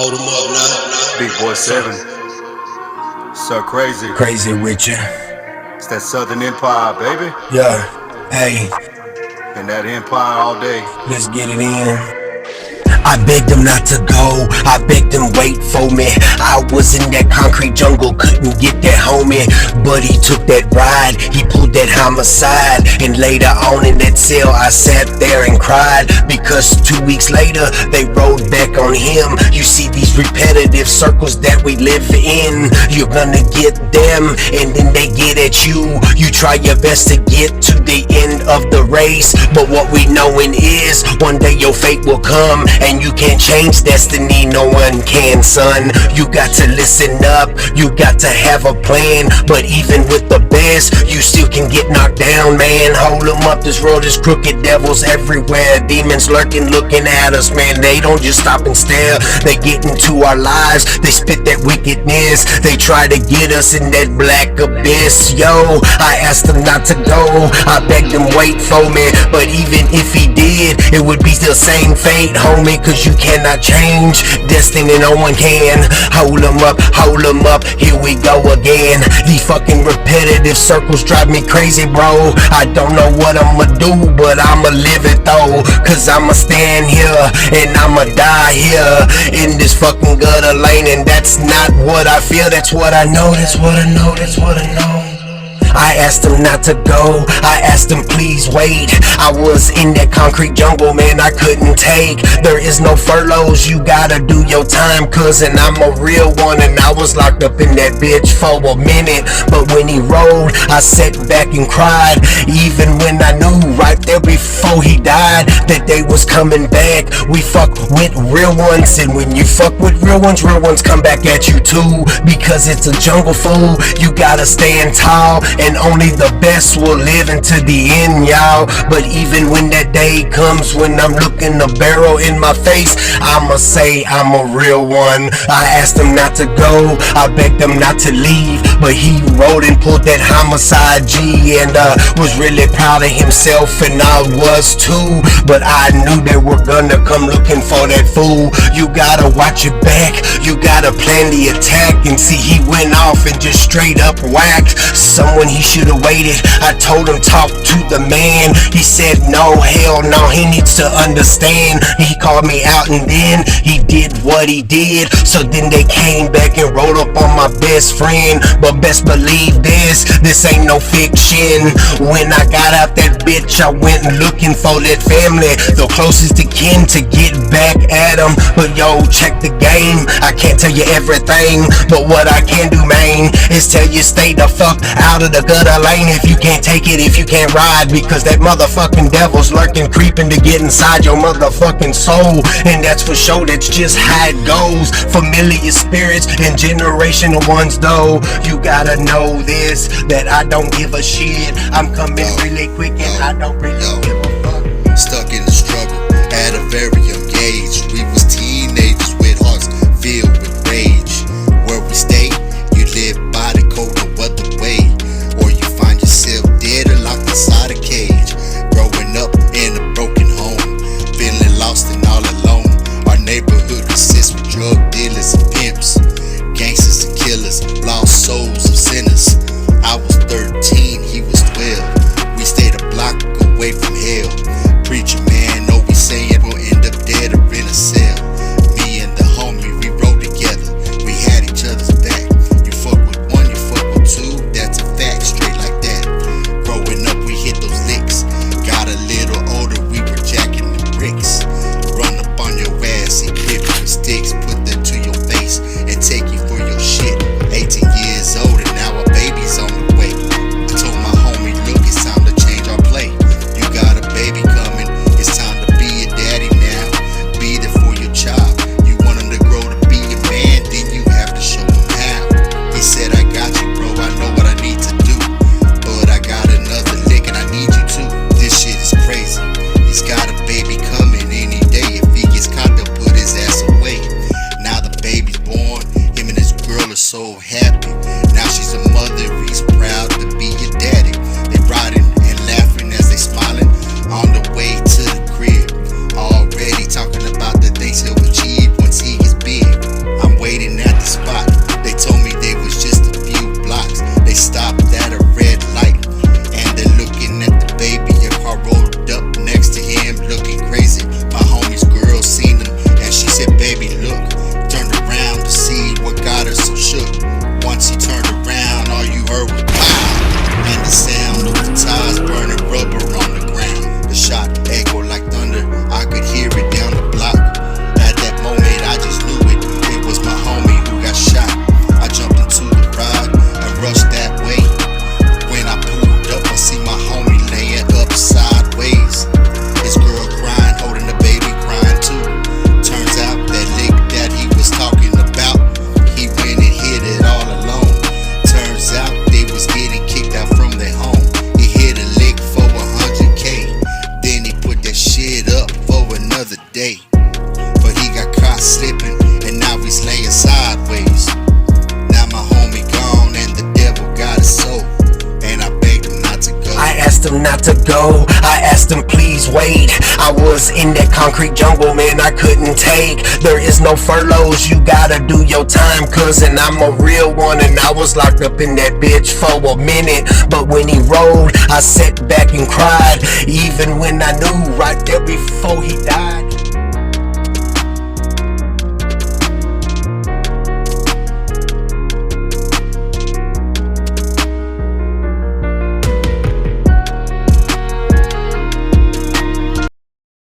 Hold them up now. BigBoySeven, Sir Krazie. Crazy with you. It's that Southern Empire, baby. Yeah, hey, And that empire all day. let's get it in. I begged him not to go, I begged him wait for me. I was in that concrete jungle, couldn't get that homie. But he took that ride, he pulled that homicide. And later on in that cell I sat there and cried, because 2 weeks later they rolled back on him. You see these repetitive circles that we live in. You're gonna get them and then they get at you. You try your best to get to the end of the race, but what we knowin' is one day your fate will come. And you can't change destiny, no one can, son. You got to listen up, you got to have a plan. But even with the best, you still can get knocked down, man. Hold them up, this road is crooked, devils everywhere. Demons lurking, looking at us, man. They don't just stop and stare, they get into our lives. They spit that wickedness, they try to get us in that black abyss. Yo, I asked them not to go, I begged them wait for me. But even if he did, it would be the same fate, homie. Cause you cannot change destiny, no one can. Hold them up, here we go again. These fucking repetitive circles drive me crazy, bro. I don't know what I'ma do, but I'ma live it though. Cause I'ma stand here and I'ma die here in this fucking gutter lane. And that's not what I feel, that's what I know. That's what I know, that's what I know. I asked him not to go, I asked him please wait. I was in that concrete jungle, man, I couldn't take. There is no furloughs, you gotta do your time, cousin. I'm a real one and I was locked up in that bitch for a minute. But when he rolled, I sat back and cried. Even when I knew right there before he died that they was coming back. We fuck with real ones, and when you fuck with real ones come back at you too. Because it's a jungle, fool, you gotta stand tall. And only the best will live into the end, y'all. But even when that day comes, when I'm looking a barrel in my face, I'ma say I'm a real one. I asked him not to go, I begged him not to leave, but he rode and pulled that homicide G. And was really proud of himself, and I was too. But I knew they were gonna come looking for that fool. You gotta watch your back, you gotta plan the attack. And see, he went off and just straight up whacked someone. He should have waited. I told him talk to the man. He said no, hell no, he needs to understand. He called me out and then he did what he did. So then they came back and rolled up on my best friend. But best believe this ain't no fiction. When I got out that bitch, I went looking for that family, the closest to kin, to get back at them. But yo, check the game, I can't tell you everything, but what I can do, man, is tell you stay the fuck out of the gutter lane if you can't take it, if you can't ride. Because that motherfucking devil's lurking, creeping to get inside your motherfucking soul. And that's for sure, that's just how it goes. Familiar spirits and generational ones though. You gotta know this, that I don't give a shit. I'm coming really quick and I don't really give a fuck. Stuck in the struggle at a very young age. We was teenagers with hearts filled with rage. Where we stay, you live by the code, no other way. Or you find yourself dead or locked inside a cage. Growing up in a broken home, feeling lost and all alone. Our neighborhood consists with drug dealers and pimps, gangsters and killers, lost souls of sinners. I was 13, he was 12. We stayed a block away from hell. Preacher man always saying we'll end up dead or in a cell. Me and the homie, we rode together, we had each other's back. You fuck with one, you fuck with two, that's a fact, straight like that. Growing up, we hit those licks. Got a little older, we were jacking the bricks. Run up on your ass, equipped with sticks, put that to asked him not to go, I asked him please wait. I was in that concrete jungle, man, I couldn't take. There is no furloughs, you gotta do your time, cousin, I'm a real one. And I was locked up in that bitch for a minute, but when he rolled, I sat back and cried, even when I knew right there before he died.